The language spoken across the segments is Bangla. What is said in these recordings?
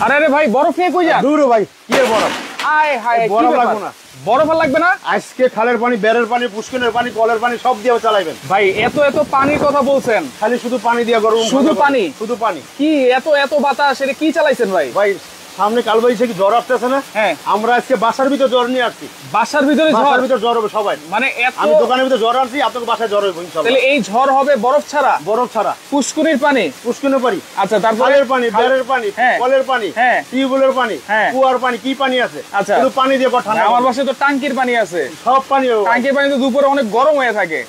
আরে আরে ভাই বরফ নিয়ে কই যান? দূর ভাই, কি বরফ? আয় হায়, বরফ লাগবে না। বরফ আর লাগবে না? আজকে খালের পানি, বেড়ের পানি, পুষ্কিনের পানি, কলের পানি সব দিয়ে চালাইবেন ভাই। এত এত পানির কথা বলছেন, খালি শুধু পানি দিয়ে গরম। শুধু পানি? শুধু পানি। কি এত এত বাতাস, এটা কি চালাইছেন ভাই? ভাই সামনে কালবৈশাখী জ্বর আসতেছে না? হ্যাঁ। আমরা আজকে বাসার ভিতর জ্বর নিয়ে আসছি। বাসার ভিতরে ঝড়? বাসার ভিতর জ্বর হবে সবাই। মানে এত? আমি দোকানের ভিতরে জ্বর আনছি, আপনাকে বাসায় জ্বর হবে ইনশাআল্লাহ। তাহলে এই ঝড় হবে বরফ ছাড়া? বরফ ছাড়া। পুষ্করির পানি? পুষ্কিনের পানি। আচ্ছা, তারপরে খালের পানি, বেড়ের পানি, হ্যাঁ। কলের পানি, হ্যাঁ। টিউবওয়েলের পানি, হ্যাঁ। কুয়ার পানি, কি পানি আছে? আচ্ছা। শুধু পানি দিয়ে ঠান্ডা। আমার বাসায় তো টাঙ্কির পানি আছে। সব পানি হবে। টাঙ্কির পানি তো দুপুরে অনেক গরম হয়ে থাকে।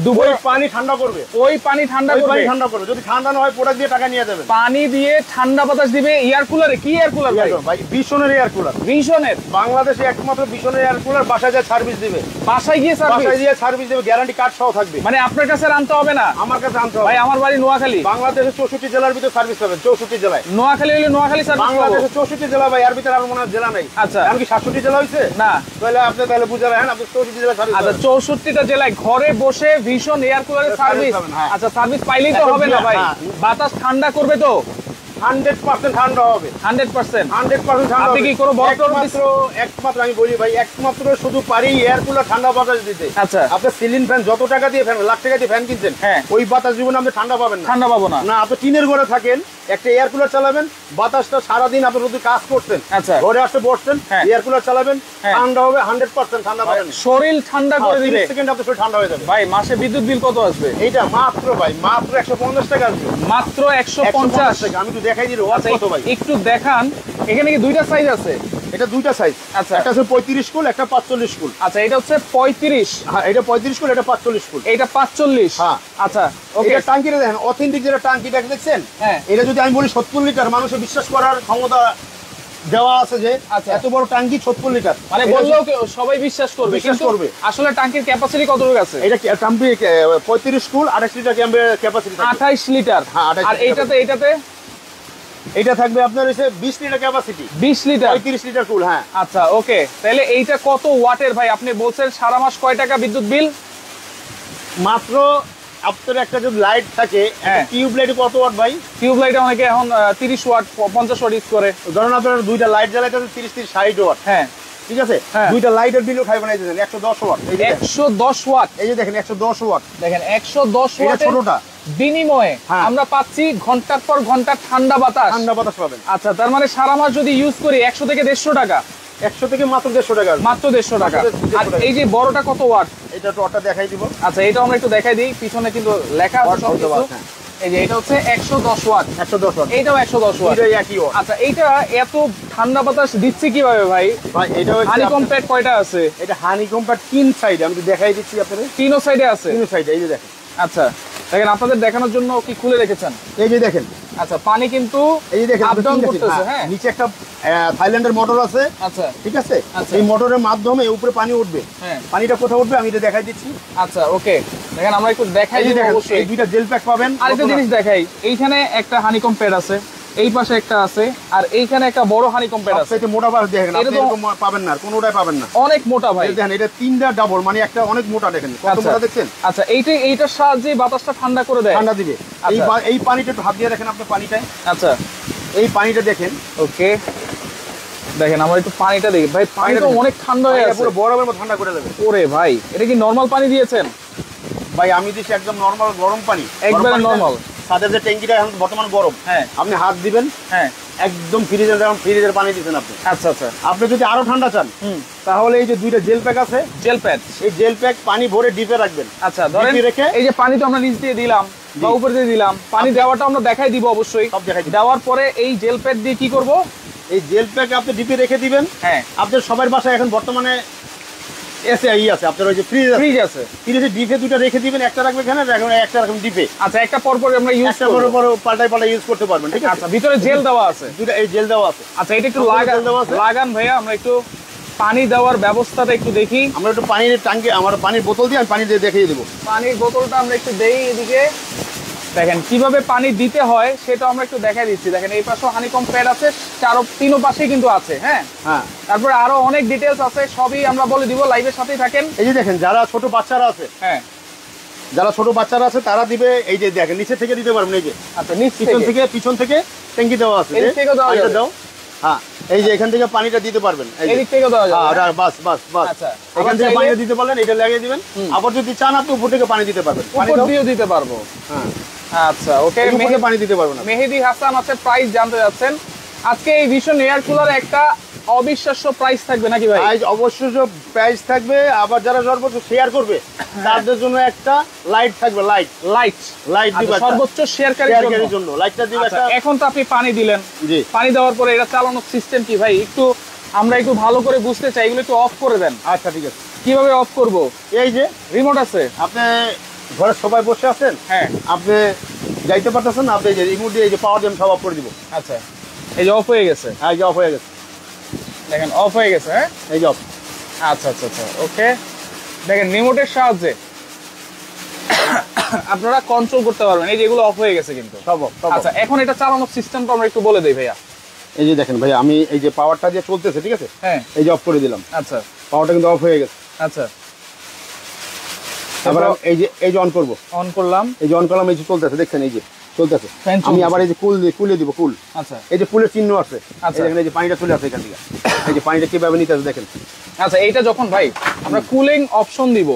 দুপুরে পানি ঠান্ডা করবে। ওই পানি ঠান্ডা করবে? পানি ঠান্ডা করবে। যদি ঠান্ডা না হয় প্রোডাক্ট দিয়ে টাকা নিয়ে যাবেন। পানি দিয়ে ঠান্ডা বাতাস দিবে এয়ার কুলারে? কি এয়ার কুলার ভাই? ভাই বিশনের এয়ার কুলার। বিশনের? বাংলাদেশে একমাত্র বিশনের এয়ার কুলার। বাসায় যা সার্ভিস দিবে। বাসায় গিয়ে সার্ভিস? বাসায় দিয়ে সার্ভিস দেবে, গ্যারান্টি কার্ড সহ থাকবে। মানে আপনার কাছে আনতে হবে না? আমার কাছে আনতে হবে। ভাই আমার বাড়ি নোয়াখালী। বাংলাদেশের 64 জেলার ভিতরে সার্ভিস পাবেন। 64 জেলায়। নোয়াখালী হলে নোয়াখালী সার্ভিস পাবো? বাংলাদেশের 64 জেলা ভাই, এর ভিতরে আর মনে হয় জেলা নাই। আচ্ছা। আমি কি 67 জেলা হইছে? না। তাহলে আপনি তাহলে বুঝে রাখেন, আপনি 64 জেলা সার্ভিস। আচ্ছা, 64টা জেলায় ঘরে বসে ভীষণ এয়ার কুলারের সার্ভিস? হ্যাঁ। আচ্ছা, সার্ভিস পাইলেই তো হবে না ভাই? হ্যাঁ। বাতাস ঠান্ডা করবে তো? 100% ঠান্ডা হবে। 100%? 100% ঠান্ডা আপনি হবে। কি কোনো বরফ টরফ একমাত্র আমি বলি ভাই, একমাত্র শুধু পারি এয়ার কুলার ঠান্ডা বাতাস দিতে। আচ্ছা। আপনি সিলিং ফ্যান যত টাকা দিয়ে ফ্যান, লাখ টাকা দিয়ে ফ্যান কিনছেন, হ্যাঁ। ওই বাতাস জীবনে আপনি ঠান্ডা পাবেন না। ঠান্ডা পাবো না? না, আপনি টিনের ঘরে থাকেন, একটা এয়ার কুলার চালাবেন, বাতাসটা সারাদিন আপনি যদি কাজ করছেন, আচ্ছা। ঘরে আসতে বসছেন, হ্যাঁ। এয়ার কুলার চালাবেন, হ্যাঁ। ঠান্ডা হবে, 100% ঠান্ডা পাবেন। শরীর ঠান্ডা করে দিবে? 30 সেকেন্ড আপনার শরীর ঠান্ডা হয়ে যাবে। ভাই মাসে বিদ্যুৎ বিল কত আসবে? এইটা মাত্র ভাই, মাত্র 150 টাকা আসবে। মাত্র 150 টাকা। আমি একটু দেখাই দিই আচ্ছা, কত ভাই। একটু দেখান। এখানে কি দুইটা সাইজ আছে? এটা দুইটা সাইজ। আচ্ছা। একটা আছে 35 কুল, একটা 45 কুল। আচ্ছা, এটা হচ্ছে 35। হ্যাঁ, এটা 35 কুল, এটা 45 কুল। এটা 45? হ্যাঁ। আচ্ছা, ওকে। এটা টাঙ্কিটা দেখেন, অথেন্টিক যেটা টাঙ্কিটা দেখছেন, হ্যাঁ। এটা যদি আমি বলি 70 লিটার, মানুষের বিশ্বাস করার ক্ষমতা দেওয়া আছে যে আচ্ছা। এত বড় টাঙ্কি 70 লিটার, মানে বললেও সবাই বিশ্বাস করবে? বিশ্বাস কিন্তু করবে। আসলে টাঙ্কির ক্যাপাসিটি কতটুকু আছে? এটা টাঙ্কি 35 কুল, 28 লিটার ক্যাপাসিটি। 28 লিটার? হ্যাঁ, 28 আর এইটাতে এটা থাকবে আপনার হচ্ছে 20 লিটার ক্যাপাসিটি। 20 লিটার? 35 লিটার কুল। হ্যাঁ। আচ্ছা, ওকে। তাহলে এইটা কত ওয়াটের ভাই? আপনি বলছেন সারা মাস কয় টাকা বিদ্যুৎ বিল? মাত্র আপনার একটা যদি লাইট থাকে, হ্যাঁ। টিউব লাইট কত ওয়াট ভাই? টিউব লাইটে অনেকে এখন 30 ওয়াট 50 ওয়াট ইউজ করে। ধরুন আপনার দুইটা লাইট জ্বালাইতে 30 60 ওয়াট। হ্যাঁ, ঠিক আছে। হ্যাঁ। দুইটা লাইটের বিলও খাইবেন। এই দেখেন 110 ওয়াট। 110 ওয়াট? এই যে দেখেন 110 ওয়াট। দেখেন 110 এটা ওয়াটের ছোটটা। বিনিময়ে হ্যাঁ। আমরা পাচ্ছি ঘন্টার পর ঘন্টা ঠান্ডা বাতাস। ঠান্ডা বাতাস পাবেন। আচ্ছা, তার মানে সারা মাস যদি ইউজ করি 100 থেকে 150 টাকা? 100 থেকে মাত্র 150 টাকা। মাত্র 150 টাকা। মাত্র 150 আর টাকা। এই যে বড়টা কত ওয়াট? এটা টটা দেখাই দিব। আচ্ছা, এটা আমরা একটু দেখাই দিই। পিছনে কিন্তু লেখা আছে সব কিছু। হ্যাঁ। এই যে এটা হচ্ছে 110 ওয়াট। 110 ওয়াট। এইটাও 110 ওয়াট। দুইটাই একই ওয়াট। আচ্ছা, এইটা এত ঠান্ডা বাতাস দিচ্ছে কিভাবে ভাই? ভাই এটা হচ্ছে হানিকম প্যাড কয়টা আছে? এটা হানিকম প্যাড 3 সাইডে। আমি দেখাই দিচ্ছি আপনাদের। তিনও সাইডে আছে? 3 সাইডে। এই যে দেখেন। আচ্ছা, দেখেন আপনাদের দেখানোর জন্য কি খুলে রেখেছেন? এই যে দেখেন। আচ্ছা, পানি কিন্তু এই যে দেখেন আপ ডাউন করতেছে। হ্যাঁ, নিচে একটা থাইল্যান্ডের মোটর আছে। আচ্ছা, ঠিক আছে। আচ্ছা। এই মোটরের মাধ্যমে উপরে পানি উঠবে। হ্যাঁ। পানিটা কোথায় উঠবে আমি এটা দেখাই দিচ্ছি। আচ্ছা, ওকে। দেখেন আমরা একটু দেখাই এই যে দিই দেখেন, অবশ্যই। এই দুইটা জেল প্যাক পাবেন। আরেকটা জিনিস দেখাই। এইখানে একটা হানিকম প্যাড আছে, এই পাশে একটা আছে, আর এইখানে একটা বড় হানিকম প্যাড আছে। এটা মোটা বাস দেখেন, এটা আপনি তো এরকম পাবেন না, কোনোটাই পাবেন না। অনেক মোটা ভাই। এই দেখেন, এটা 3টা ডাবল, মানে একটা অনেক মোটা। দেখেন কত আচ্ছা। মোটা দেখছেন। আচ্ছা, এইটার সাহায্যে বাতাসটা ঠান্ডা করে দেয়? ঠান্ডা দিবে। এই আচ্ছা। এই পানিটা একটু হাত দিয়ে দেখেন আপনি পানিটায়। আচ্ছা, এই পানিটা দেখেন। ওকে। দেখেন আমরা একটু পানিটা দেখি ভাই। পানিটা অনেক ঠান্ডা হয়ে আছে, পুরো বরফের মতো ঠান্ডা করে দেবে। ওরে ভাই, এটা কি নরমাল পানি দিয়েছেন? ভাই আমি দিচ্ছি একদম নরমাল গরম পানি। একবারে নরমাল। সাথে যে ট্যাঙ্কিটা এখন বর্তমান গরম। হ্যাঁ। আপনি হাত দিবেন। হ্যাঁ, একদম ফ্রিজের পানি দিচ্ছেন আপনি। আচ্ছা আচ্ছা। আপনি যদি আরো ঠান্ডা চান, তাহলে এই যে দুইটা জেল প্যাক আছে, জেল প্যাড। এই জেল প্যাক পানি ভরে ডিপে রাখবেন। আচ্ছা, ধরেন রেখে এই যে পানি তো আমরা নিচ দিয়ে দিলাম বা উপর দিয়ে দিলাম, পানি দেওয়াটা আমরা দেখাই দিব অবশ্যই। সব দেখাই দিব। দেওয়ার পরে এই জেল প্যাড দিয়ে কি করব? এই জেল প্যাক আপনি ডিপে রেখে দিবেন। হ্যাঁ। আপনার সবার বাসায় এখন বর্তমানে এসএআই আছে, আপনার ওই যে ফ্রিজ আছে। ফ্রিজে ডিপে দুটো রেখে দিবেন, একটা রাখবেন এখানে, একটা রাখবেন ডিপে। আচ্ছা, একটা পর পর আমরা ইউজ একটা পর পাল্টাই ইউজ করতে পারবেন। ঠিক আছে। আচ্ছা, ভিতরে জেল দেওয়া আছে। দুটো এই জেল দেওয়া আছে। আচ্ছা, এটা একটু দেওয়া আছে। লাগান ভাইয়া, আমরা একটু পানি দেওয়ার ব্যবস্থাটা একটু দেখি। আমরা একটু পানির ট্যাঙ্কি, আমার পানির বোতল দিয়ে আমি পানি দিয়ে দেখিয়ে দেবো। পানির বোতলটা আমরা একটু দেই এদিকে। দেখেন কিভাবে পানি দিতে হয় সেটা আমরা একটু দেখাই দিচ্ছি। দেখেন এই পাশেও হানিকম প্যাড আছে, তিনও পাশেই কিন্তু আছে। হ্যাঁ, হ্যাঁ। তারপরে আরো অনেক ডিটেলস আছে, সবই আমরা বলে দিব। লাইভের সাথেই থাকেন। এই যে দেখেন, যারা ছোট বাচ্চারা আছে, হ্যাঁ, যারা ছোট বাচ্চারা আছে তারা দিবে। এই যে দেখেন, নিচে থেকে দিতে পারবেন। এই যে আচ্ছা, নিচ পিছন থেকে ট্যাঙ্কি দেওয়া আছে, এদিক থেকেও দেওয়া যাবে। দাও, হ্যাঁ এই যে এখান থেকে পানিটা দিতে পারবেন, এদিক থেকেও দেওয়া যাবে। হ্যাঁ বাস বাস বাস, আচ্ছা, এখান থেকে পানিটা দিতে পারলেন, এটা লাগিয়ে দিবেন। আবার যদি চান আপনি উপর থেকে পানি দিতে পারবেন, উপর দিয়েও দিতে পারবো। হ্যাঁ আচ্ছা ওকে, মেহে পানি দিতে পারবেন। মেহেদি হাসান আছে, প্রাইস জানতে যাচ্ছেন। আজকে এই ভিশন এয়ার কুলার একটা অবিশ্বাস্য প্রাইস থাকবে নাকি ভাই? প্রাইস অবশ্যই প্রাইস থাকবে। আবার যারা সর্বোচ্চ শেয়ার করবে তাদের জন্য একটা লাইট থাকবে, লাইট লাইট লাইট দিবে সর্বোচ্চ শেয়ারকারীর জন্য লাইটটা দিবে একটা। এখন তো আপনি পানি দিলেন, জি পানি দেওয়ার পরে এটা চালানোর সিস্টেম কি ভাই? একটু আমরা একটু ভালো করে বুঝতে চাই, এগুলো একটু অফ করে দেন। আচ্ছা ঠিক আছে, কিভাবে অফ করব? এই যে রিমোট আছে, আপনি ঘরে সবাই বসে আছেন, হ্যাঁ আপনি যাইতে পারতেছেন না, আপনি এই যে রিমোট দিয়ে এই যে পাওয়ার দিয়ে সব অফ করে দিব। আচ্ছা এই যে অফ হয়ে গেছে, এই যে অফ হয়ে গেছে, দেখেন অফ হয়ে গেছে। হ্যাঁ এই যে অফ। আচ্ছা আচ্ছা আচ্ছা ওকে, দেখেন রিমোটের সাহায্যে আপনারা কন্ট্রোল করতে পারবেন। এই যেগুলো অফ হয়ে গেছে কিন্তু সব অফ। আচ্ছা এখন এটা চালানোর সিস্টেমটা আমরা একটু বলে দেই ভাইয়া। এই যে দেখেন ভাই, আমি এই যে পাওয়ারটা দিয়ে চলতেছে, ঠিক আছে, হ্যাঁ এই যে অফ করে দিলাম, আচ্ছা পাওয়ারটা কিন্তু অফ হয়ে গেছে। আচ্ছা আবার এই যে অন করব, অন করলাম, এই যে অন করলাম, এই যে চলতেছে, দেখছেন এই যে চলতেছে। ফ্যান আমি চলতেছে। আবার এই যে কুলে দিব, কুল, আচ্ছা এই যে কুলের চিহ্ন আছে, আচ্ছা। এই দেখেন এই যে পানিটা চলে আসে এখান থেকে, এই যে পানিটা কিভাবে নিতে আছে দেখেন। আচ্ছা এইটা যখন ভাই আমরা কুলিং অপশন দিব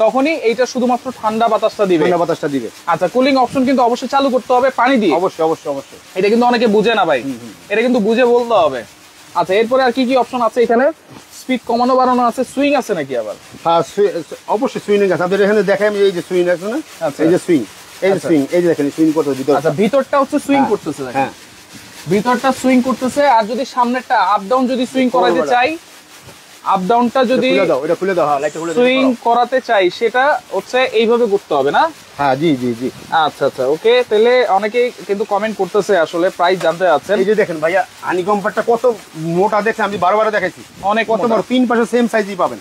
তখনই এইটা শুধুমাত্র ঠান্ডা বাতাসটা দিবে, ঠান্ডা বাতাসটা দিবে। আচ্ছা কুলিং অপশন কিন্তু অবশ্যই চালু করতে হবে পানি দিয়ে। অবশ্যই অবশ্যই অবশ্যই, এটা কিন্তু অনেকে বুঝে না ভাই, এটা কিন্তু বুঝে বলতে হবে। আচ্ছা এরপরে আর কি কি অপশন আছে এখানে? স্পিড কমানো বাড়ানো আছে, সুইং আছে নাকি আবার? হ্যাঁ অবশ্যই সুইং আছে। আপনাদের এখানে দেখাই আমি এই যে সুইং আছে না, আচ্ছা। এই যে সুইং, এই যে আচ্ছা। সুইং, এই যে দেখেন সুইং করতে ভিতর। আচ্ছা ভিতরটা হচ্ছে সুইং হ্যাঁ, করতেছে, দেখেন হ্যাঁ ভিতরটা সুইং করতেছে। আর যদি সামনেরটা আপ ডাউন যদি সুইং করাতে চাই, আপ ডাউনটা যদি খুলে দাও, এটা খুলে দাও, হ্যাঁ লাইটটা খুলে দাও। সুইং করাতে চাই সেটা হচ্ছে এইভাবে করতে হবে না? হ্যাঁ জি জি জি। আচ্ছা আচ্ছা ওকে, তাহলে অনেকেই কিন্তু কমেন্ট করতেছে, আসলে প্রাইস জানতে চাচ্ছেন। এই যে দেখেন ভাইয়া, হানি কম্পারটা কত মোটা দেখছেন, আমি বারবার দেখাইছি, অনেক কত মোটা। বড়, তিন পাশে সেম সাইজই পাবেন,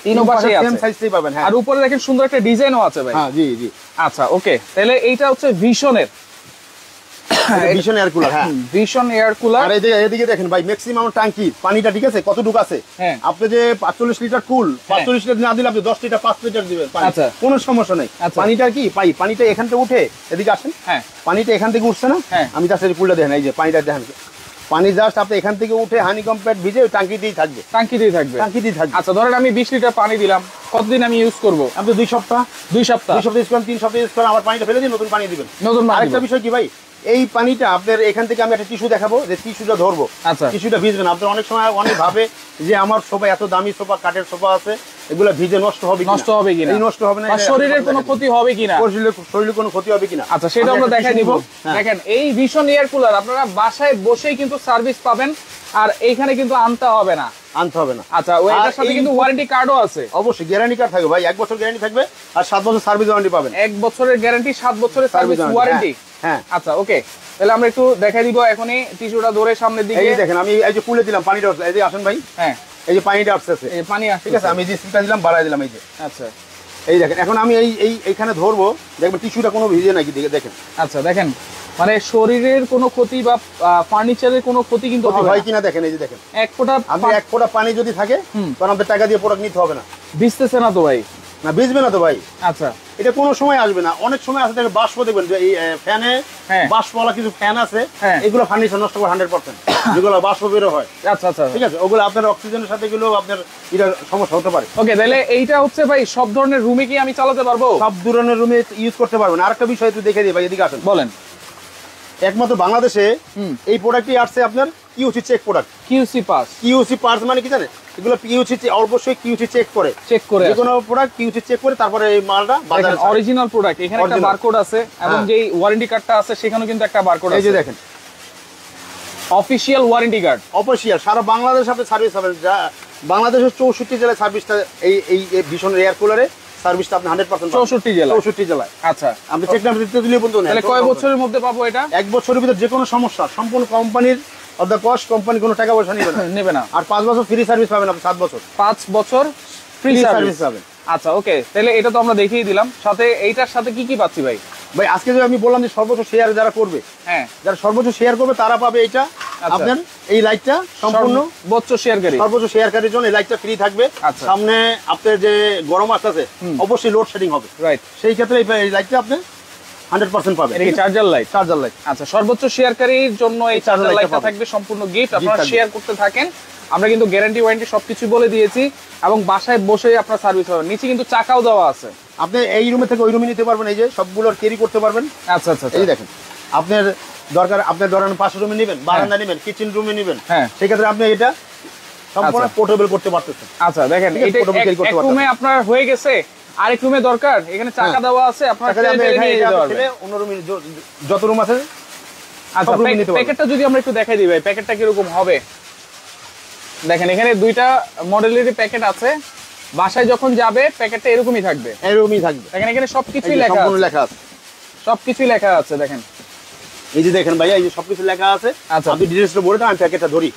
তিন পাশে সেম আছে। সাইজই পাবেন। হ্যাঁ আর উপরে দেখেন সুন্দর একটা ডিজাইনও আছে ভাই। হ্যাঁ জি জি। আচ্ছা ওকে, তাহলে এইটা হচ্ছে ভিশনের ভিশন এয়ার কুলার। হ্যাঁ ভিশন এয়ার কুলার। আর এদিকে দেখেন ভাই, ম্যাক্সিমাম ট্যাঙ্কি পানিটা ঠিক আছে কতটুকু আছে। হ্যাঁ। আপনি যে 45 লিটার কুল, 45 লিটার না দিলে আপনি 10 লিটার 5 লিটার দিবেন পানি, আচ্ছা। কোনো সমস্যা নেই। আচ্ছা। পানিটা কি পানিটা এখান থেকে উঠে এদিকে আসেন, হ্যাঁ পানিটা এখান থেকে উঠছে না, হ্যাঁ। আমি জাস্ট এই কুলটা দেখেন, এই যে পানিটা দেখেন, পানি জাস্ট আপনি এখান থেকে উঠে হানি কম্প্যাক্ট ভিজে ওই টাঙ্কিতেই থাকবে, টাঙ্কিতেই থাকবে। টাঙ্কিতেই থাকবে। আচ্ছা ধরেন আমি 20 লিটার পানি দিলাম, কতদিন আমি ইউজ করব? আপনি 2 সপ্তাহ 2 সপ্তাহ। 2 সপ্তাহ ইউজ করেন, 3 সপ্তাহ ইউজ করেন, আবার পানিটা ফেলে দিয়ে নতুন পানি দিবেন। নতুন পানি আরেকটা দিব। বিষয় কি ভাই, এই পানিটা আপনার এখান থেকে আমি একটা টিস্যু দেখাবো, যে টিস্যুটা ধরবো, আচ্ছা। টিস্যুটা ভিজবে না। আপনার অনেক সময় অনেক ভাবে যে আমার সোফা এত দামি সোফা, কাঠের সোফা আছে, এগুলো ভিজে নষ্ট হবে নষ্ট হবে কিনা, এই নষ্ট হবে না, বা শরীরের কোনো ক্ষতি হবে কিনা, শরীরে কোনো ক্ষতি হবে কিনা। আচ্ছা সেটা আমরা দেখাই দিব। দেখেন এই ভিশন এয়ার কুলার আপনারা বাসায় বসেই কিন্তু সার্ভিস পাবেন, আর এইখানে কিন্তু আনতে হবে না, আনতে হবে না। আচ্ছা এটার সাথে কিন্তু ওয়ারেন্টি কার্ডও আছে। অবশ্যই গ্যারান্টি কার্ড থাকবে ভাই, 1 বছর গ্যারান্টি থাকবে, আর 7 বছর সার্ভিস ওয়ারেন্টি পাবেন। 1 বছরের গ্যারান্টি, 7 বছরের সার্ভিস ওয়ারেন্টি। হ্যাঁ আচ্ছা ওকে, তাহলে আমরা একটু দেখাই দিব এখনই টিস্যুটা ধরে সামনের দিকে। এই দেখেন, আমি এই যে কুলে দিলাম পানিটা, এই যে আসেন ভাই, হ্যাঁ এই যে পানিটা আসছে, এই পানি আসছে, ঠিক আছে, আমি যে স্পিডটা দিলাম বাড়াই দিলাম, এই যে আচ্ছা এই দেখেন, এখন আমি এইখানে ধরবো, দেখবেন টিস্যুটা কোনো ভিজে নাকি দেখেন। আচ্ছা দেখেন, মানে শরীরের কোনো ক্ষতি বা ফার্নিচারের কোনো ক্ষতি কিন্তু হবে হয় না। কিনা দেখেন, এই যে দেখেন, এক ফোঁটা আপনি 1 ফোঁটা পানি যদি থাকে, তখন আপনার টাকা দিয়ে প্রোডাক্ট নিতে হবে না। ভিজতেছে না তো ভাই? না ভিজবে না তো ভাই, আচ্ছা এটা কোনো সময় আসবে না। অনেক সময় আসে দেখবেন বাষ্প, দেখবেন যে এই ফ্যানে হ্যাঁ। বাষ্পওয়ালা কিছু ফ্যান আছে, হ্যাঁ। এগুলো ফার্নিচার নষ্ট করে 100%, যেগুলো বাষ্প বেরো হয়, আচ্ছা আচ্ছা ঠিক আছে, ওগুলো আপনার অক্সিজেনের সাথে গেলেও আপনার এটা সমস্যা হতে পারে। ওকে, তাহলে এইটা হচ্ছে ভাই সব ধরনের রুমে কি আমি চালাতে পারবো? সব ধরনের রুমে ইউজ করতে পারবেন। আরেকটা বিষয় একটু দেখে দিই ভাই, এদিকে আসেন। বলেন। একমাত্র বাংলাদেশে এই প্রোডাক্টটি আসছে আপনার QC check product. QC pass, QC pass মানে কি জানেন, এগুলো কিউসি অবশ্যই কিউসি চেক করে, চেক করে যে কোনো প্রোডাক্ট কিউসি চেক করে তারপরে এই মালটা বাজারে ছাড়ে। Original product. এখানে একটা Original। বারকোড আছে এবং হ্যাঁ। যেই ওয়ারেন্টি কার্ডটা আছে সেখানেও কিন্তু একটা বারকোড এই আছে। যে দেখেন, অফিশিয়াল ওয়ারেন্টি কার্ড। অফিশিয়াল সারা বাংলাদেশ আপনি সার্ভিস পাবেন। বাংলাদেশের 64 জেলায় সার্ভিসটা এই ভীষণ এয়ার কুলারে সার্ভিসটা আপনি 100% 64 জেলা। 64 জেলায়। আচ্ছা আপনি চেক নাম্বার দিতে দিলে বলতো না। তাহলে কয় বছরের মধ্যে পাবো এটা? 1 বছরের ভিতর যে কোনো সমস্যা সম্পূর্ণ কোম্পানির অফ দ্য কস্ট, কোম্পানি কোনো টাকা পয়সা নেবে না। নেবে না। আর 5 বছর ফ্রি সার্ভিস পাবেন আপনি, 7 বছর 5 বছর ফ্রি ফ্রি সার্ভিস সার্ভিস পাবেন। আচ্ছা ওকে, তাহলে এটা তো আমরা দেখিয়ে দিলাম, সাথে এইটার সাথে কি কি পাচ্ছি ভাই? ভাই আজকে যে আমি বললাম যে সর্বোচ্চ শেয়ার যারা করবে, হ্যাঁ যারা সর্বোচ্চ শেয়ার করবে তারা পাবে এটা। আচ্ছা। আপনার এই লাইটটা সম্পূর্ণ সর্বোচ্চ শেয়ারকারী, সর্বোচ্চ শেয়ারকারীর জন্য এই লাইটটা ফ্রি থাকবে। আচ্ছা। সামনে আপনার যে গরম আসতেছে অবশ্যই লোড শেডিং হবে, রাইট। সেই ক্ষেত্রে এই লাইটটা আপনি 100% পাবেন। এটা কি চার্জার লাইট? Charger light. আচ্ছা, সর্বোচ্চ শেয়ারকারীর জন্য এই চার্জার লাইটটা থাকবে সম্পূর্ণ গিফট। আপনারা শেয়ার করতে থাকেন, আমরা কিন্তু গ্যারান্টি ওয়ারেন্টি সবকিছু বলে দিয়েছি এবং বাসায় বসে আপনার সার্ভিস পাবেন। নিচে কিন্তু চাকাও দেওয়া আছে, আপনি এই রুমে থেকে ওই রুমে নিতে পারবেন, এই যে সবগুলো ক্যারি করতে পারবেন। আচ্ছা আচ্ছা, এই দেখেন আপনার দরকার, আপনার ধরেন 5 রুমে নেবেন, বারান্দা নেবেন, কিচেন রুমে নেবেন, হ্যাঁ সেই ক্ষেত্রে আপনি এটা সম্পূর্ণ পোর্টেবল করতে পারতেছেন। আচ্ছা দেখেন, এটা এক রুমে আপনার হয়ে গেছে, আরেক রুমে দরকার, এখানে চাকা দেওয়া আছে, আপনারা নিয়ে যেতে পারবেন। অন্য রুমে যত রুম আছে। আচ্ছা, প্যাকেটটা যদি আমরা একটু দেখাই দিই ভাই, প্যাকেটটা কিরকম হবে দেখেন। এখানে 2টা মডেলেরই প্যাকেট আছে, বাসায় যখন যাবে প্যাকেটটা এরকমই থাকবে। দেখেন এখানে সবকিছুই লেখা আছে, সবকিছুই লেখা আছে দেখেন। এই যে দেখেন ভাইয়া, এই যে সবকিছু লেখা আছে। আচ্ছা, আপনি ডিটেইলসটা বলে দেন, আমি প্যাকেটটা ধরি।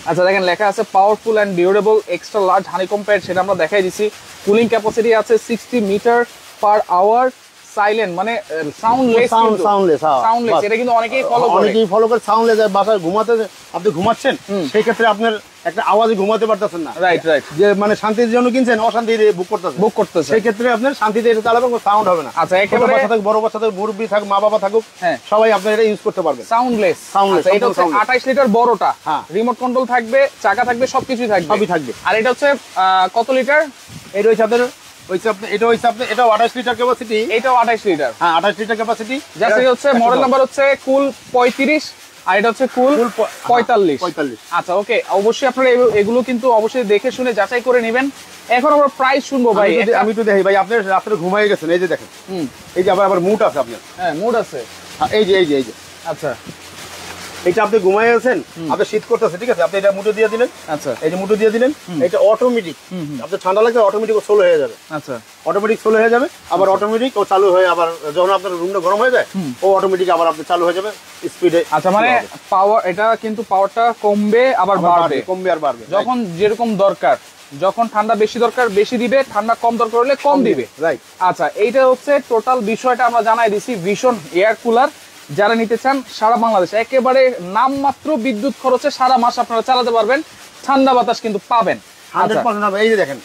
আচ্ছা দেখেন লেখা আছে powerful and durable extra large honeycomb pad, সেটা আমরা দেখাই দিছি। কুলিং ক্যাপাসিটি আছে 60 মিটার পার আওয়ার, সাইলেন্ট মানে সাউন্ডলেস, এটা কিন্তু অনেকেই ফলো করে সাউন্ডলেস। বাসায় ঘুমাতে আপনি ঘুমাচ্ছেন, সেই ক্ষেত্রে আপনার একটা আওয়াজে ঘুমাতে পারতেছেন না, রাইট যে মানে শান্তির জন্য কিনছেন, অশান্তিতে বুক করতেছেন, সেই ক্ষেত্রে আপনার শান্তিতে এটা চালাবেন, কোনো সাউন্ড হবে না। আচ্ছা, একেবারে বাচ্চা থাকুক, বড় বাচ্চা থাকুক, মুরব্বি থাকুক, মা বাবা থাকুক, সবাই আপনার এটা ইউজ করতে পারবেন, সাউন্ডলেস। এটা হচ্ছে 28 লিটার বড়টা, রিমোট কন্ট্রোল থাকবে, চাকা থাকবে, সবকিছুই থাকবে, সবই থাকবে। আর এটা হচ্ছে কত লিটার? এটা হচ্ছে আপনার এটা 28 লিটার ক্যাপাসিটি, এটাও 28 লিটার, হ্যাঁ 28 লিটার ক্যাপাসিটি। জাস্ট এটা হচ্ছে মডেল নাম্বার হচ্ছে কুল 35, আর এটা হচ্ছে কুল 45। আচ্ছা ওকে, অবশ্যই আপনারা এগুলো কিন্তু অবশ্যই দেখে শুনে যাচাই করে নেবেন। এখন আমরা প্রাইস শুনবো ভাই। আমি তো দেখি ভাই, আপনি রাত্রে ঘুমাই গেছেন, এই যে দেখেন, এই যে আবার মুড আছে আপনার, হ্যাঁ মুড আছে, এই যে আচ্ছা এটা আপনি ঘুমাই আছেন, আপনি শীত করতেছে, ঠিক আছে, আপনি এটা মুটো দিয়ে দিলেন। আচ্ছা, এই যে মুটো দিয়ে দিলেন, এটা অটোমেটিক, আপনার ঠান্ডা লাগলে অটোমেটিক স্লো হয়ে যাবে। আচ্ছা, অটোমেটিক স্লো হয়ে যাবে, আবার অটোমেটিক ও চালু হয়ে, আবার যখন আপনার রুমটা গরম হয়ে যায়, ও অটোমেটিক আবার আপনি চালু হয়ে যাবে স্পিডে। আচ্ছা, মানে পাওয়ার, এটা কিন্তু পাওয়ারটা কমবে আবার বাড়বে, কমবে আর বাড়বে, যখন যেরকম দরকার। যখন ঠান্ডা বেশি দরকার বেশি দিবে, ঠান্ডা কম দরকার হলে কম দিবে, রাইট। আচ্ছা, এইটা হচ্ছে টোটাল বিষয়টা আমরা জানাই দিছি। ভিশন এয়ার কুলার যারা নিতে চান সারা বাংলাদেশে, একেবারে নামমাত্র বিদ্যুৎ খরচে সারা মাস আপনারা চালাতে পারবেন, ঠান্ডা বাতাস কিন্তু পাবেন 100%। এই যে দেখেন,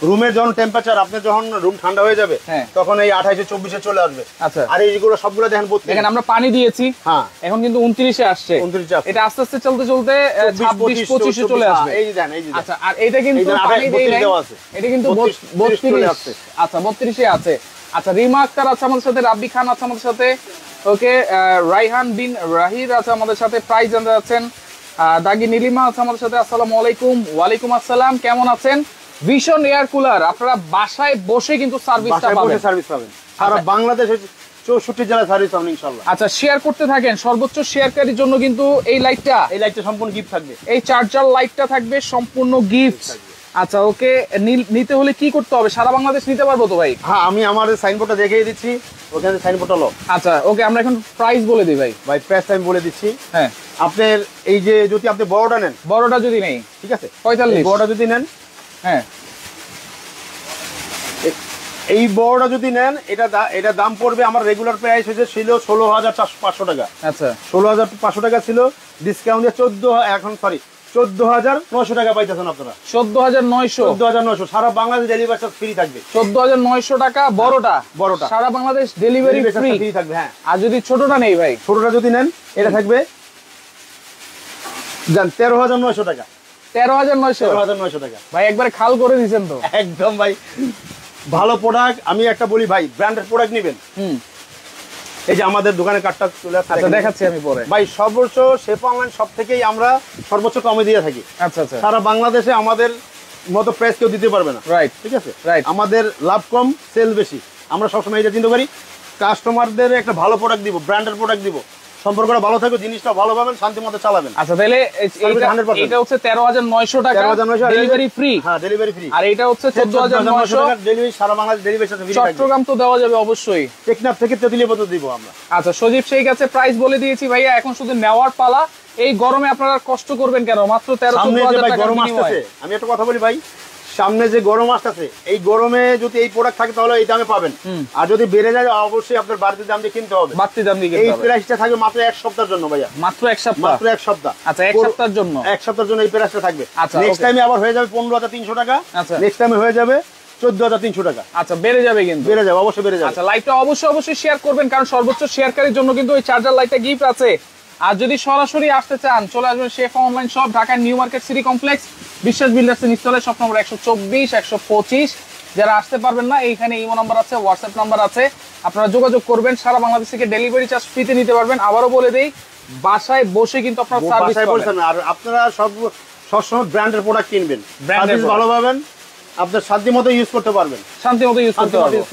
রুমের যখন টেম্পারেচার, আপনি যখন রুম ঠান্ডা হয়ে যাবে, তখন এই 28-24 চলে আসবে। আচ্ছা, আর এইগুলো সবগুলো দেখেন আমরা পানি দিয়েছি, হ্যাঁ এখন কিন্তু 29-এ আসছে, এটা আস্তে আস্তে চলতে চলতে 26-25-এ চলে আসবে। এই যে দেখেন, এই যে আচ্ছা, আর এটা কিন্তু পানি দেই নাই, এটা কিন্তু 32 আসছে। আচ্ছা, 32-এ আছে। আচ্ছা, রিমা আক্তার আছে আমাদের সাথে, রাব্বি খান আছে আমাদের সাথে, ওকে, রাইহান বিন রাহিদ আছে আমাদের সাথে, প্রাইজ জানতে যাচ্ছেন। দাগি নীলিমা আছে আমাদের সাথে, আসসালামু আলাইকুম। ওয়ালাইকুম আসসালাম, কেমন আছেন? ভিশন এয়ার কুলার আপনারা বাসায় বসে কিন্তু সার্ভিসটা পাবেন, সারা বাংলাদেশে 64 জেলায় সার্ভিস পাবেন ইনশাআল্লাহ। আচ্ছা, শেয়ার করতে থাকেন, সর্বোচ্চ শেয়ারকারীর জন্য কিন্তু এই লাইটটা সম্পূর্ণ গিফট থাকবে, এই চার্জার লাইটটা থাকবে সম্পূর্ণ গিফট। আচ্ছা ওকে, নিতে হলে কি করতে হবে? সারা বাংলাদেশ নিতে পারবো তো ভাই? হ্যাঁ, আমি আমার সাইনবোর্ডটা দেখিয়ে দিচ্ছি, ওখানে সাইনবোর্ডটা লো। আচ্ছা ওকে, আমরা এখন প্রাইস বলে দিই ভাই। প্রাইস আমি বলে দিচ্ছি। হ্যাঁ, আপনার এই যে যদি আপনি বড়টা নেন, বড়টা যদি নেই, ঠিক আছে, 45, বড়টা যদি নেন, হ্যাঁ এই বড়টা যদি নেন, এটা দাম পড়বে, আমার রেগুলার প্রাইস হচ্ছে ছিল 16,500 টাকা। আচ্ছা, 16,500 টাকা ছিল, ডিসকাউন্টে 14,900 টাকা পাইতেছেন আপনারা। 14,900 সারা বাংলাদেশ ডেলিভারি চার্জ ফ্রি থাকবে। 14,900 টাকা বড়টা সারা বাংলাদেশ ডেলিভারি ফ্রি থাকবে। হ্যাঁ, আর যদি ছোটটা নেই ভাই, ছোটটা যদি নেন, এটা থাকবে 13,900 টাকা। 13,900 টাকা ভাই, একবারে খাল করে দিয়েছেন তো একদম ভাই। ভালো প্রোডাক্ট, আমি একটা বলি ভাই, ব্র্যান্ডেড প্রোডাক্ট নেবেন। এই যে আমাদের দোকানে কার্ডটা চলে আসছে, আচ্ছা দেখাচ্ছি আমি পরে ভাই। সর্বোচ্চ শেপ অনলাইন সব থেকেই আমরা সর্বোচ্চ কমে দিয়ে থাকি। আচ্ছা আচ্ছা, সারা বাংলাদেশে আমাদের মতো প্রাইস কেউ দিতে পারবে না, রাইট, ঠিক আছে, রাইট। আমাদের লাভ কম, সেল বেশি। আমরা সবসময় এটা চিন্তা করি, কাস্টমারদের একটা ভালো প্রোডাক্ট দিব, ব্র্যান্ডেড প্রোডাক্ট দিব, সম্পর্কটা ভালো থাকবে, জিনিসটা ভালো পাবেন, শান্তি মতো চালাবেন। আচ্ছা, তাহলে এটা হচ্ছে 13,900 টাকা, ডেলিভারি ফ্রি। হ্যাঁ, ডেলিভারি ফ্রি। আর এটা হচ্ছে 14,900 টাকা ডেলিভারি, সারা Bangladesh delivery charge free. Chittagong তো দেওয়া যাবে অবশ্যই, টেকনাফ থেকে তেতুলিয়া পর্যন্ত দিব আমরা। আচ্ছা, সজীব শেখ আছে, প্রাইস বলে দিয়েছি ভাইয়া, এখন শুধু নেওয়ার পালা। এই গরমে আপনারা কষ্ট করবেন কেন? মাত্র 13,000 টাকা গরম আসতেছে। আমি একটা কথা বলি ভাই, সামনে যে গরম আসতেছে, এই গরমে যদি এই প্রোডাক্ট থাকে তাহলে এই দামে পাবেন, আর যদি বেড়ে যায় অবশ্যই আপনার বাড়তি দাম দিয়ে কিনতে হবে, বাড়তি দাম দিয়ে। এই প্রাইসটা থাকবে মাত্র 1 সপ্তাহের জন্য ভাইয়া, মাত্র 1 সপ্তাহ, মাত্র 1 সপ্তাহ। আচ্ছা, 1 সপ্তাহের জন্য, 1 সপ্তাহের জন্য এই প্রাইসটা থাকবে। আচ্ছা, নেক্সট টাইমে আবার হয়ে যাবে 15,300 টাকা, আচ্ছা, নেক্সট টাইমে হয়ে যাবে 14,300 টাকা। আচ্ছা বেড়ে যাবে, কিন্তু বেড়ে যাবে, অবশ্যই বেড়ে যাবে। আচ্ছা লাইভটা অবশ্যই শেয়ার করবেন, কারণ সর্বোচ্চ শেয়ারকারীর জন্য কিন্তু ওই চার্জার লাইটটা গিফট আছে। আর যদি সরাসরি আসতে চান চলে আসবেন Shefa online shop, Dhaka new market city complex, Biswas builders এর নিচতলায়, শপ নম্বর 124 125। যারা আসতে পারবেন না, এইখানে ইমো নাম্বার আছে, হোয়াটসঅ্যাপ নাম্বার আছে, আপনারা যোগাযোগ করবেন। সারা বাংলাদেশ থেকে ডেলিভারি চার্জ ফ্রিতে নিতে পারবেন। আবারও বলে দেই, বাসায় বসে কিন্তু আপনারা সার্ভিস পাবেন। আর আপনারা সবসময় ব্র্যান্ডের প্রোডাক্ট কিনবেন, সার্ভিস ভালো পাবেন, আপনার শান্তি মতো ইউজ করতে পারবেন, শান্তি মতো ইউজ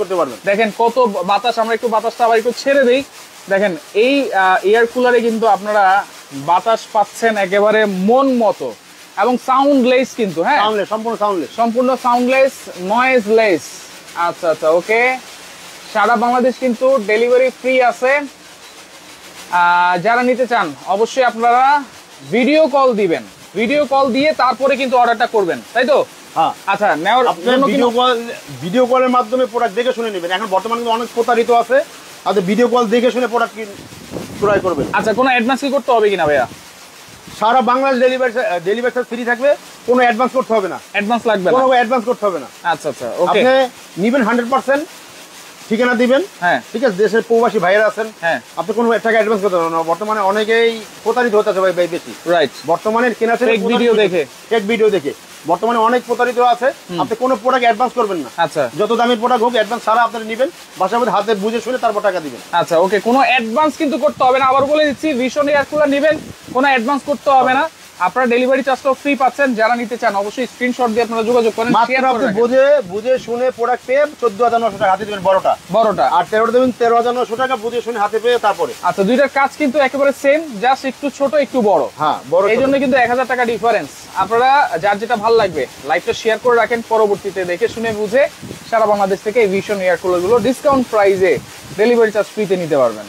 করতে পারবেন। দেখেন কত বাতাস, আমরা একটু বাতাসটা আবার একটু ছেড়ে দেই। দেখেন এই এয়ার কুলারে কিন্তু আপনারা বাতাস পাচ্ছেন একেবারে মন মতো, এবং সাউন্ডলেস কিন্তু, হ্যাঁ সম্পূর্ণ সাউন্ডলেস, নয়েজলেস। আচ্ছা আচ্ছা ওকে, সারা বাংলাদেশ কিন্তু ডেলিভারি ফ্রি আছে। যারা নিতে চান অবশ্যই আপনারা ভিডিও কল দিবেন, ভিডিও কল দিয়ে তারপরে কিন্তু অর্ডারটা করবেন, তাই তো? হ্যাঁ। আচ্ছা নেওয়ার ভিডিও কলের মাধ্যমে প্রোডাক্ট দেখে শুনে নেবেন। এখন বর্তমানে কিন্তু অনেক প্রতারিত আছে, আর ভিডিও কল দেখে শুনে প্রোডাক্ট ক্রয় করবেন। আচ্ছা কোনো অ্যাডভান্স কি করতে হবে কিনা ভাইয়া? সারা বাংলাদেশ ডেলিভারি ফ্রি থাকবে, কোনো অ্যাডভান্স করতে হবে না। অ্যাডভান্স লাগবে না, কোনো অ্যাডভান্স করতে হবে না। আচ্ছা আচ্ছা ওকে, আপনি নিবেন 100%, ঠিকানা দিবেন, হ্যাঁ ঠিক আছে। দেশের প্রবাসী ভাইরা আছেন, হ্যাঁ আপনি কোনো টাকা অ্যাডভান্স করতে হবে না। বর্তমানে অনেকেই প্রতারিত হতেছে ভাই বেশি, রাইট। বর্তমানে কেনা ছেলে ভিডিও দেখে বর্তমানে অনেক প্রতারিত আছে। আপনি কোনো প্রোডাক্ট অ্যাডভান্স করবেন না। আচ্ছা যত দামের প্রোডাক্ট হোক অ্যাডভান্স সারা আপনারা নেবেন, বাসার মধ্যে হাতে বুঝে শুনে তারপর টাকা দিবেন। আচ্ছা ওকে, কোনো অ্যাডভান্স কিন্তু করতে হবে না। আবার বলে দিচ্ছি, ভিশন এয়ার কুলার নেবেন, কোনো অ্যাডভান্স করতে হবে না, আপনারা ডেলিভারি চার্জটাও ফ্রি পাচ্ছেন। যারা নিতে চান অবশ্যই স্ক্রিনশট দিয়ে আপনারা যোগাযোগ করেন। মাত্র আপনি বুঝে শুনে প্রোডাক্ট পেয়ে 14,900 টাকা হাতে দিবেন বড়টা, আর 13টা দেবেন 13,900 টাকা বুঝে শুনে হাতে পেয়ে তারপরে। আচ্ছা দুইটার কাজ কিন্তু একেবারে সেম, জাস্ট একটু ছোট একটু বড়, হ্যাঁ বড়, এই জন্য কিন্তু 1000 টাকা ডিফারেন্স। আপনারা যার যেটা ভালো লাগবে লাইভটা শেয়ার করে রাখেন, পরবর্তীতে দেখে শুনে বুঝে সারা বাংলাদেশ থেকে এই ভিশন এয়ার কুলার গুলো ডিসকাউন্ট প্রাইসে ডেলিভারি চার্জ ফ্রিতে নিতে পারবেন।